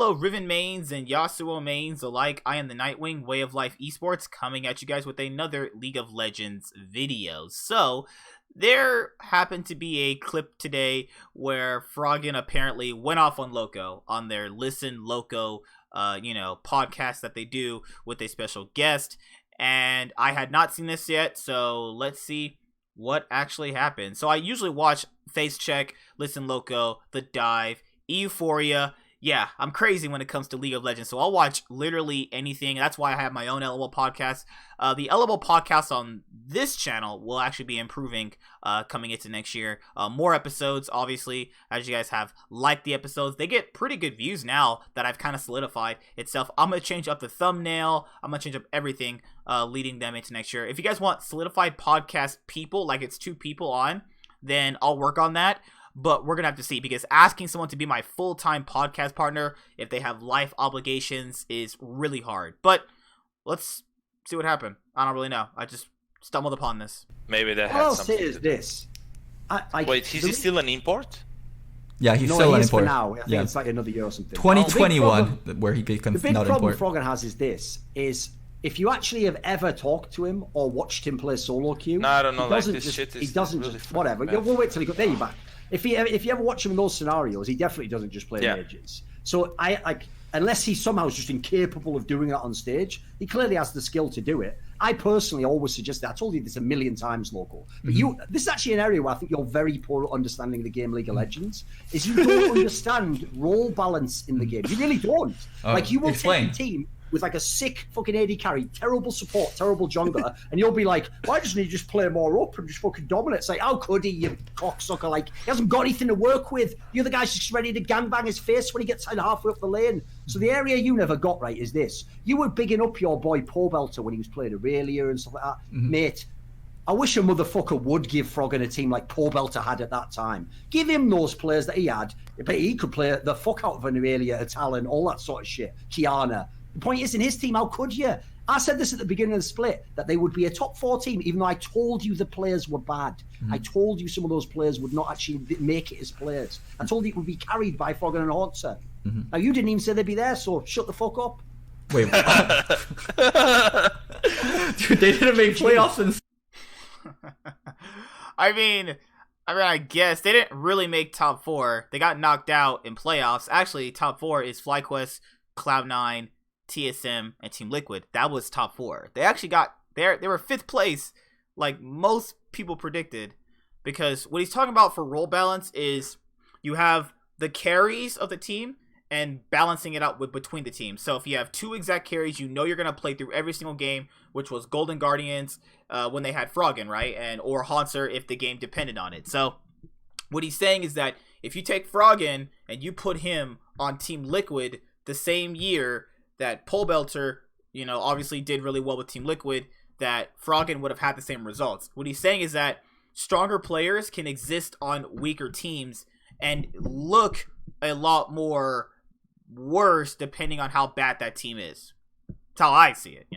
hello, Riven mains and Yasuo mains alike. I am the Nightwing, Way of Life Esports, coming at you guys with another League of Legends video. So, there happened to be a clip today where Froggen apparently went off on Loco on their Listen Loco, podcast that they do with a special guest. And I had not seen this yet, so let's see what actually happened. So I usually watch Face Check, Listen Loco, The Dive, Euphoria. Yeah, I'm crazy when it comes to League of Legends, so I'll watch literally anything. That's why I have my own LOL podcast. The LOL podcast on this channel will actually be improving coming into next year. More episodes, obviously, as you guys have liked the episodes. They get pretty good views now that I've kind of solidified itself. I'm going to change up the thumbnail. I'm going to change up everything leading them into next year. If you guys want solidified podcast people, like it's 2 people on, then I'll work on that. But we're going to have to see, because asking someone to be my full-time podcast partner if they have life obligations is really hard. But let's see what happened. I don't really know. I just stumbled upon this. Maybe that What I'll has something say is this. Wait, is he still an import? Yeah, he's no, still he an is for import. now. I think it's like another year or something. 2021, where he becomes the big not problem import. Froggen has is this: if you actually have ever talked to him or watched him play solo queue, No, I don't know. he Like doesn't this just, shit is he doesn't really just fucking whatever. bad. We'll wait till he got there. You back. If you ever watch him in those scenarios, he definitely doesn't just play mages. So I like, unless he somehow is just incapable of doing that on stage, he clearly has the skill to do it. I personally always suggest that. I told you this a million times, Local. But this is actually an area where I think you're very poor at understanding the game League of Legends. Is you don't understand role balance in the game. You really don't. Like you will take a team with like a sick fucking AD carry, terrible support, terrible jungler, and you'll be like, why doesn't he just play more up and just fucking dominate? It's like, how could he, you cocksucker? Like, he hasn't got anything to work with. The other guy's just ready to gangbang his face when he gets halfway up the lane. So the area you never got right is this. You were bigging up your boy Pobelter when he was playing Aurelia and stuff like that. Mate, I wish a motherfucker would give Froggen a team like Pobelter had at that time. Give him those players that he had, but he could play the fuck out of an Aurelia, a Talon, all that sort of shit. Kiana. The point is, in his team, how could you? I said this at the beginning of the split, that they would be a top 4 team, even though I told you the players were bad. I told you some of those players would not actually make it as players. I told you it would be carried by Froggen and Haunter. Now, you didn't even say they'd be there, so shut the fuck up. Wait. Dude, they didn't make playoffs in... I mean, I guess they didn't really make top 4. They got knocked out in playoffs. Actually, top 4 is FlyQuest, Cloud9, TSM, and Team Liquid. That was top 4. They actually got there. They were 5th place, like most people predicted, because what he's talking about for role balance is you have the carries of the team and balancing it out with between the teams. So if you have 2 exact carries, you know you're gonna play through every single game, which was Golden Guardians when they had Froggen, right, and or Haunter if the game depended on it. So what he's saying is that if you take Froggen and you put him on Team Liquid the same year that Pobelter, obviously did really well with Team Liquid, that Froggen would have had the same results. What he's saying is that stronger players can exist on weaker teams and look a lot more worse depending on how bad that team is. That's how I see it,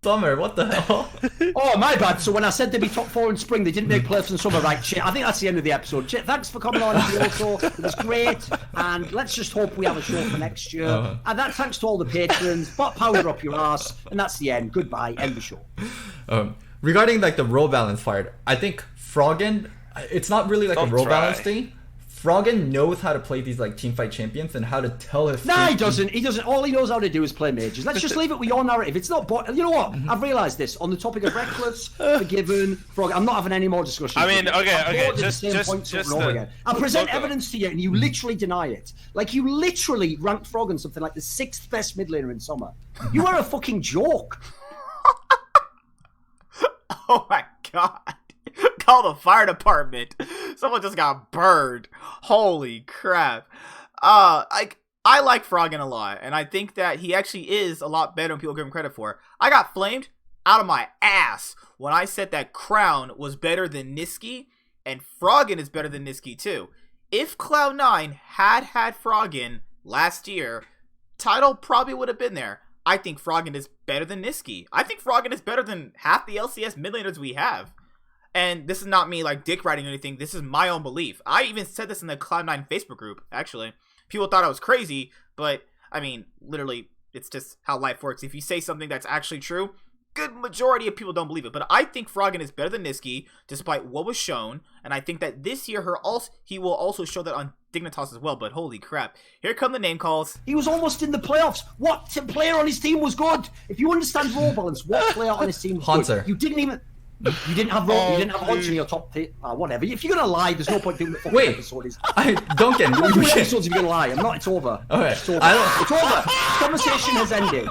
Summer, what the hell? Oh, my bad. So when I said they'd be top 4 in spring, they didn't make playoffs in summer, right? Shit. I think that's the end of the episode. Shit, thanks for coming on, Loco. It was great. And let's just hope we have a show for next year. And that thanks to all the patrons. But powder up your ass. And that's the end. Goodbye. End the show. Regarding like the role balance part, I think Froggen, it's not really like a role balance thing. Froggen knows how to play these like teamfight champions and how to tell his... Nah, he doesn't. He doesn't. All he knows how to do is play mages. Let's just leave it with your narrative. It's not... You know what? I've realised this. On the topic of Reckless, Forgiven, Froggen, I'm not having any more discussions. I mean, okay, just I'll present evidence to you and you literally deny it. Like, you literally ranked Froggen something like the 6th best mid laner in summer. You are a fucking joke. Oh my god. Call the fire department. Someone just got burned. Holy crap. I like Froggen a lot, and I think that he actually is a lot better than people give him credit for. I got flamed out of my ass when I said that Crown was better than Niski, and Froggen is better than Niski too. If Cloud9 had Froggen last year, title probably would have been there. I think Froggen is better than Niski. I think Froggen is better than half the LCS mid laners we have. And this is not me like dick riding or anything. This is my own belief. I even said this in the Cloud9 Facebook group, actually. People thought I was crazy, but I mean, literally, it's just how life works. If you say something that's actually true, good majority of people don't believe it. But I think Froggen is better than Niski, despite what was shown. And I think that this year he will also show that on Dignitas as well. But holy crap. Here come the name calls. He was almost in the playoffs. What player on his team was good? If you understand role balance, what player on his team was Hunter. good? You didn't have Hunter in your top pick. Whatever. If you're gonna lie, there's no point doing the fucking episode. Duncan. I'm not doing episodes if you're gonna lie. I'm not. It's over. Okay. It's over. It's over. This conversation has ended.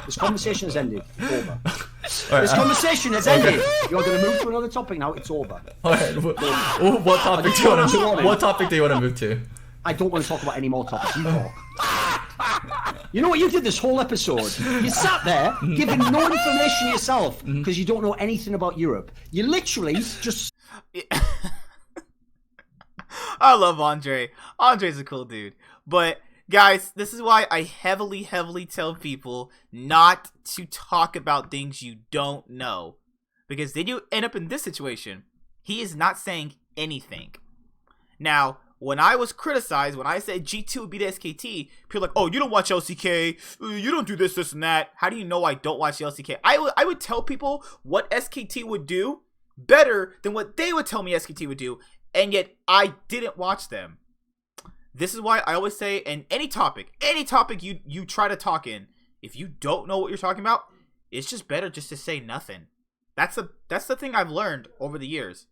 This conversation has ended. It's over. This conversation has ended. You're gonna move to another topic now. It's over. Alright. What topic do you want to move? What topic do you want to move to? I don't want to talk about any more topics. You talk. You know what you did this whole episode? You sat there giving no information yourself because you don't know anything about Europe. You literally just... I love Andre. Andre's a cool dude. But, guys, this is why I heavily tell people not to talk about things you don't know. Because then you end up in this situation. He is not saying anything. Now... when I was criticized, when I said G2 would be the SKT, people were like, oh, you don't watch LCK, you don't do this, this, and that. How do you know I don't watch the LCK? I would tell people what SKT would do better than what they would tell me SKT would do, and yet I didn't watch them. This is why I always say, in any topic you try to talk in, if you don't know what you're talking about, it's just better just to say nothing. That's the thing I've learned over the years.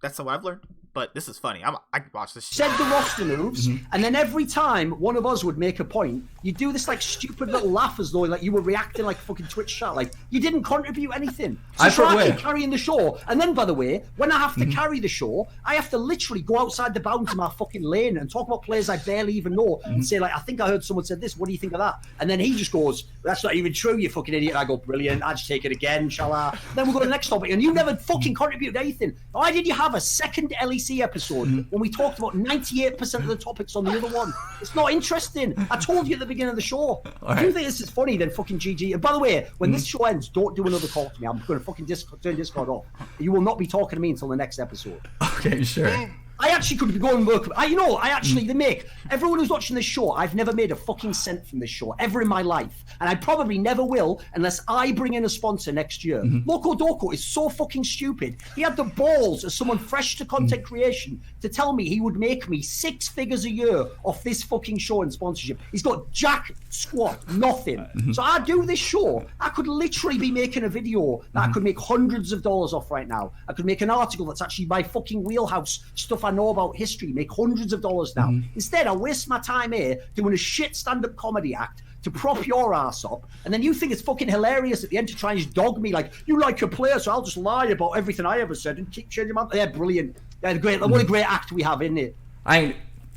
That's what I've learned. But this is funny. I can watch this shit. Said the roster moves, and then every time one of us would make a point, you'd do this like stupid little laugh as though like you were reacting like fucking Twitch chat. Like you didn't contribute anything. So you're actually carrying the show. And then, by the way, when I have to carry the show, I have to literally go outside the bounds of my fucking lane and talk about players I barely even know and say like, I think I heard someone said this. What do you think of that? And then he just goes, that's not even true, you fucking idiot. I go, brilliant. I just take it again, shall I? Then we go to the next topic, and you never fucking contributed anything. Why did you have a second LEC episode when we talked about 98% of the topics on the other one? It's not interesting. I told you at the beginning of the show. If you think this is funny, then fucking GG. And by the way, when this show ends, don't do another call to me. I'm going to fucking turn Discord off. You will not be talking to me until the next episode. Okay, sure. I actually could go and work. They make everyone who's watching this show. I've never made a fucking cent from this show ever in my life, and I probably never will unless I bring in a sponsor next year. Locodoco is so fucking stupid. He had the balls as someone fresh to content creation to tell me he would make me 6 figures a year off this fucking show and sponsorship. He's got jack squat, nothing. So I do this show. I could literally be making a video that I could make hundreds of dollars off right now. I could make an article that's actually my fucking wheelhouse stuff I know about history, make hundreds of dollars now. Instead, I waste my time here doing a shit stand-up comedy act to prop your ass up, and then you think it's fucking hilarious at the end to try and just dog me like, you like your player, so I'll just lie about everything I ever said and keep changing my... Yeah, brilliant. Yeah, great. What a great act we have, isn't it?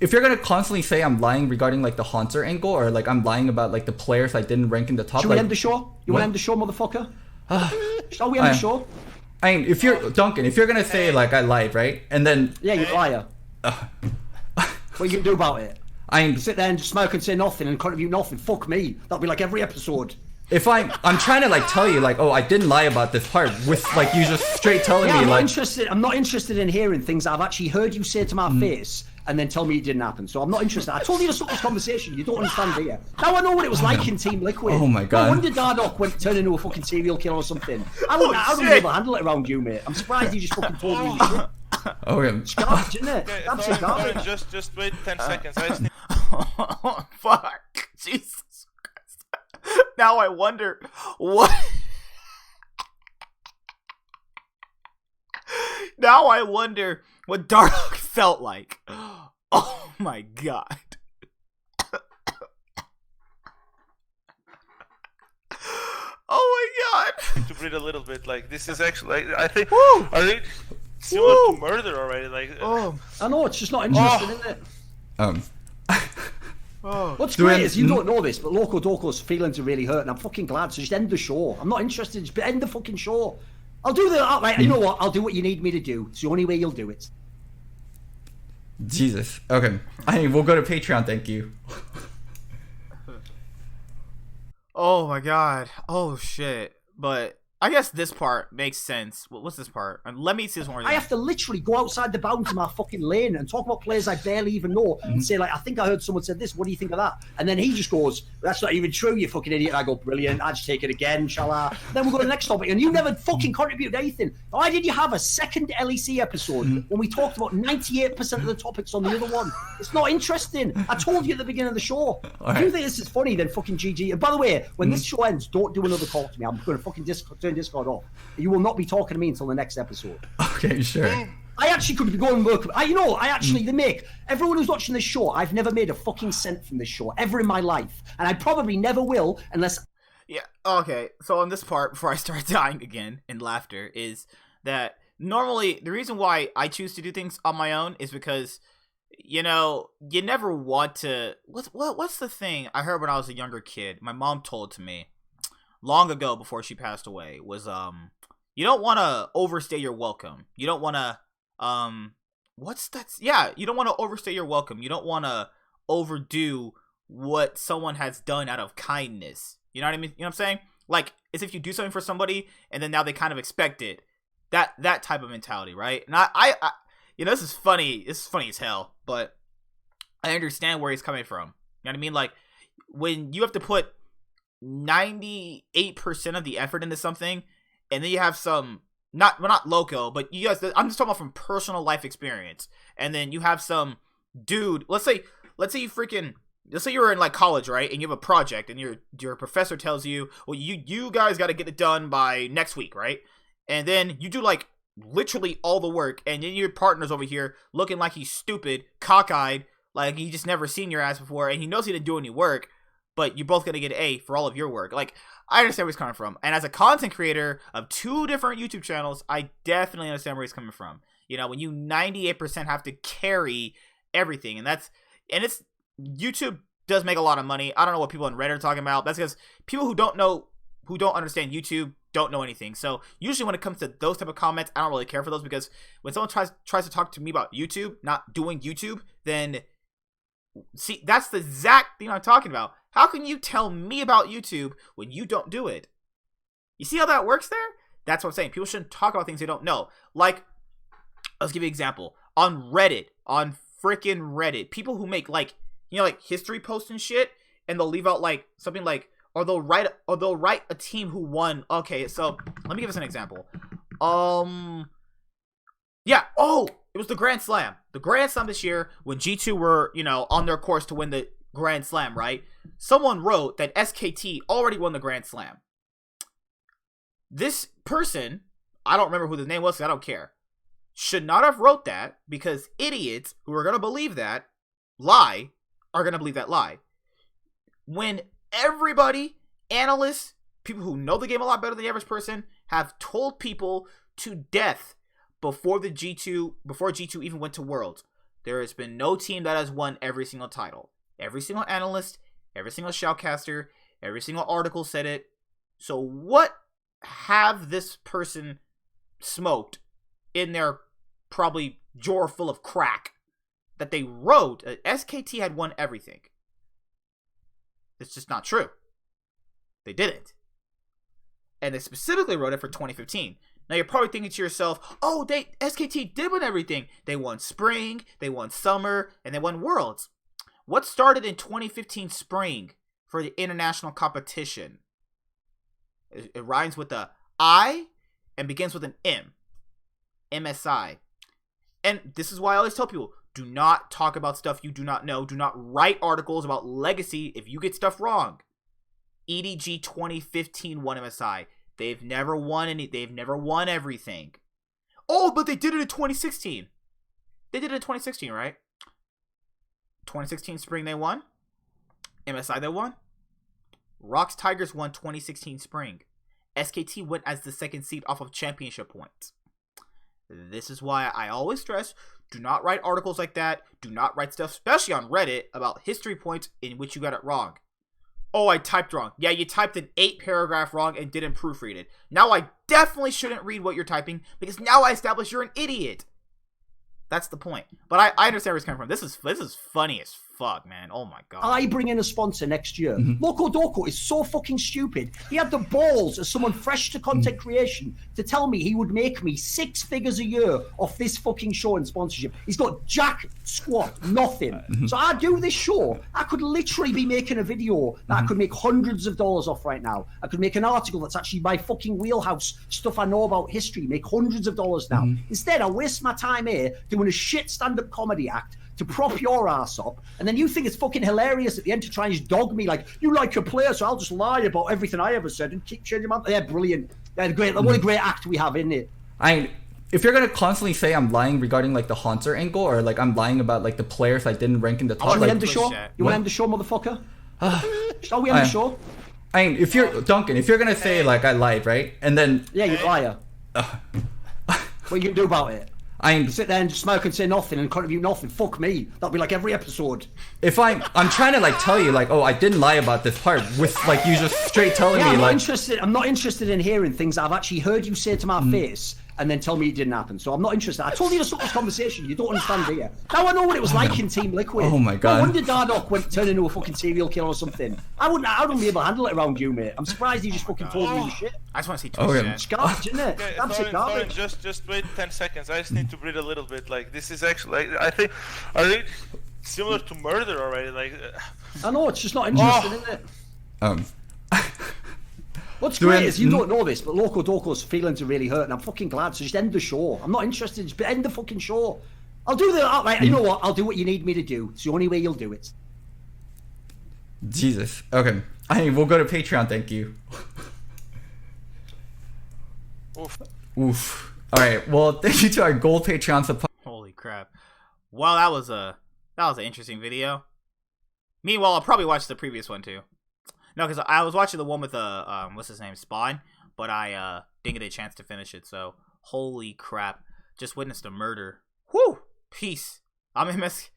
If you're gonna constantly say I'm lying regarding like the Hunter angle, or like I'm lying about like the players I didn't rank in the top, should we end the show? You want to end the show, motherfucker? Shall we end the show? If you're Duncan, if you're gonna say like I lied, right, and then you're a liar. What are you gonna do about it? Sit there and just smoke and say nothing and contribute nothing. Fuck me. That'll be like every episode. If I'm trying to like tell you like, oh, I didn't lie about this part, with like you just straight telling me I'm not interested in hearing things I've actually heard you say to my face and then tell me it didn't happen. So I'm not interested. I told you to stop this conversation. You don't understand, do you? Now I know what it was like in Team Liquid. Oh my god. No wonder Dardock turned into a fucking serial killer or something. I wouldn't be able to handle it around you, mate. I'm surprised you just fucking told me your shit. Okay. It's garbage, isn't it? That's garbage. Just wait 10 seconds. Oh, fuck. Jesus Christ. Now I wonder what... Now I wonder what Dardock felt like. Oh my god. Oh my god. To breathe a little bit, like this is actually, I think similar Woo! to murder already. Like, I know, it's just not interesting, isn't it? What's great is you don't know this, but Locodoco's feelings are really hurt, and I'm fucking glad. So just end the show. I'm not interested. Just end the fucking show. I'll do that. Right, you know what? I'll do what you need me to do. It's the only way you'll do it. Jesus. Okay. We'll go to Patreon. Thank you. Oh my god. Oh shit. But I guess this part makes sense. What's this part? Let me see this one. I have to literally go outside the bounds of my fucking lane and talk about players I barely even know and say, like, I think I heard someone said this. What do you think of that? And then he just goes, that's not even true, you fucking idiot. And I go, brilliant. I just take it again, shall I? Then we'll go to the next topic. And you never fucking contributed anything. Why did you have a second LEC episode when we talked about 98% of the topics on the other one? It's not interesting. I told you at the beginning of the show. If you think this is funny, then fucking GG. And by the way, when this show ends, don't do another call to me. I'm going to fucking turn Discord off. You will not be talking to me until the next episode. Okay, sure. I actually could be going and work. They make everyone who's watching this show. I've never made a fucking cent from this show ever in my life, and I probably never will unless. Yeah. Okay. So on this part, before I start dying again in laughter, is that normally the reason why I choose to do things on my own is because, you never want to. What's the thing I heard when I was a younger kid? My mom told to me long ago before she passed away was you don't want to overstay your welcome. You don't want to you don't want to overstay your welcome. You don't want to overdo what someone has done out of kindness. You know what I mean? You know what I'm saying? Like, as if you do something for somebody and then now they kind of expect it. That type of mentality, right? And I this is funny. This is funny as hell, but I understand where he's coming from. You know what I mean? Like, when you have to put 98% of the effort into something, and then you have some not loco, but you guys, I'm just talking about from personal life experience, and then you have some dude, let's say you're in like college, right, and you have a project, and your professor tells you, well, you guys got to get it done by next week, right? And then you do like literally all the work, and then your partner's over here looking like he's stupid, cockeyed, like he just never seen your ass before, and he knows he didn't do any work, but you're both going to get an A for all of your work. Like, I understand where he's coming from. And as a content creator of 2 different YouTube channels, I definitely understand where he's coming from. When you 98% have to carry everything. And it's YouTube does make a lot of money. I don't know what people on Reddit are talking about. That's because people who don't understand YouTube don't know anything. So usually when it comes to those type of comments, I don't really care for those, because when someone tries to talk to me about YouTube, not doing YouTube, then see, that's the exact thing I'm talking about. How can you tell me about YouTube when you don't do it? You see how that works there? That's what I'm saying. People shouldn't talk about things they don't know. Like, let's give you an example. On Reddit, on freaking Reddit, people who make like history posts and shit, and they'll leave out like something like, or they'll write a team who won. Okay, so let me give us an example. Yeah. Oh, it was the Grand Slam. The Grand Slam this year, when G2 were, on their course to win the Grand Slam, right? Someone wrote that SKT already won the Grand Slam. This person, I don't remember who the name was, because I don't care, should not have wrote that, because idiots who are going to believe that lie are going to believe that lie. When everybody, analysts, people who know the game a lot better than the average person, have told people to death before G2 even went to Worlds, there has been no team that has won every single title. Every single analyst, every single shoutcaster, every single article said it. So what have this person smoked in their probably drawer full of crack that they wrote that SKT had won everything? It's just not true. They didn't. And they specifically wrote it for 2015. Now you're probably thinking to yourself, oh, SKT did win everything. They won Spring, they won Summer, and they won Worlds. What started in 2015 Spring for the international competition? It rhymes with a I and begins with an M. MSI. And this is why I always tell people, do not talk about stuff you do not know. Do not write articles about Legacy if you get stuff wrong. EDG 2015 won MSI. They've never won everything. Oh, but they did it in 2016. They did it in 2016, right? 2016 Spring they won. MSI they won. Rocks Tigers won 2016 Spring. SKT went as the second seed off of championship points. This is why I always stress, do not write articles like that. Do not write stuff, especially on Reddit, about history points in which you got it wrong. Oh, I typed wrong. Yeah, you typed an 8-paragraph wrong and didn't proofread it. Now I definitely shouldn't read what you're typing, because now I establish you're an idiot. That's the point. But I understand where it's coming from. This is funny as fuck, man. Oh my god. I bring in a sponsor next year. Locodoco is so fucking stupid. He had the balls as someone fresh to content creation to tell me he would make me 6 figures a year off this fucking show and sponsorship. He's got jack squat, nothing. So I do this show. I could literally be making a video that I could make hundreds of dollars off right now. I could make an article that's actually my fucking wheelhouse, stuff I know about history, make hundreds of dollars now. Instead, I waste my time here doing a shit stand-up comedy act to prop your ass up, and then you think it's fucking hilarious at the end to try and just dog me like, you like your player, so I'll just lie about everything I ever said and keep changing my... They're brilliant. They're great. What a great act we have, isn't it? If you're gonna constantly say I'm lying regarding like the Haunter angle, or like I'm lying about like the players I didn't rank in the top, Shall we like, end the show? You want to end the show, motherfucker? Shall we end the show? If you're Duncan, if you're gonna say like I lied, right, and then yeah, you liar. What are you gonna do about it? Sit there and smoke and say nothing and contribute nothing. Fuck me. That'll be like every episode. If I'm trying to like tell you like, oh, I didn't lie about this part, with like you just straight telling me I'm like I'm not interested in hearing things I've actually heard you say to my face and then tell me it didn't happen. So I'm not interested. I told you to stop this conversation. You don't understand, do you? Now I know what it was like in Team Liquid. Oh my god. No wonder Dardock went turn into a fucking serial killer or something. I wouldn't be able to handle it around you, mate. I'm surprised you just fucking told me the shit. I just want to see Twitch chat. It's garbage, isn't it? Okay, That's it, garbage. just wait 10 seconds. I just need to breathe a little bit. Like, this is actually, like, I think similar to murder already. Like, I know, it's just not interesting, isn't it? What's great is you don't know this, but Locodoco's feelings are really hurt, and I'm fucking glad. So just end the show. I'm not interested. Just end the fucking show. I'll do the right. You know what? I'll do what you need me to do. It's the only way you'll do it. Jesus. Okay. We'll go to Patreon. Thank you. Oof. All right. Well, thank you to our gold Patreon support. Holy crap! Well, that was an interesting video. Meanwhile, I'll probably watch the previous one too. No, because I was watching the one with what's his name, Spawn, but I didn't get a chance to finish it. So holy crap! Just witnessed a murder. Whew! Peace. I'm MS.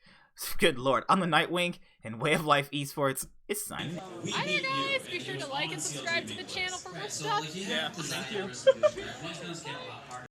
Good lord. I'm the Nightwing, and Way of Life Esports is signing out. Hi there, guys. Be sure to like and subscribe to the channel for more stuff. Yeah. Thank you.